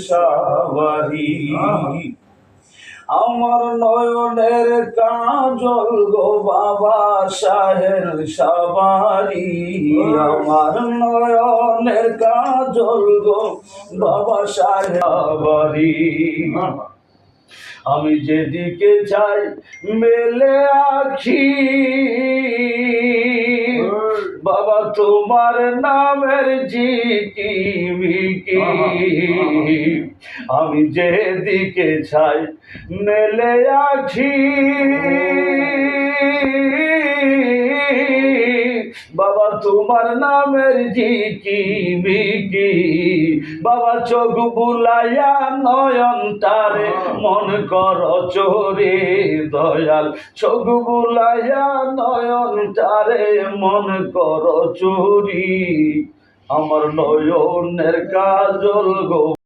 সাবারি আমার নয়নের কাজল গো বাবা শাহের সাবারি আমার নয়নের কাজল গো বাবা শাহের সাবারি আমি যেদিকে যাই মেলে আখি বাবা তোমার নামের জিকিমিকি আমি যেদিকে যাই মেলে আখি বাবা তোমার নামের জিকিমিকি বাবা চোখ বুলাইয়া নয়ন তারে মন কর চোরে দয়াল চোখ বুলাইয়া নয়ন তারে মন কর চোরি আমার নয়নের কাজল গো।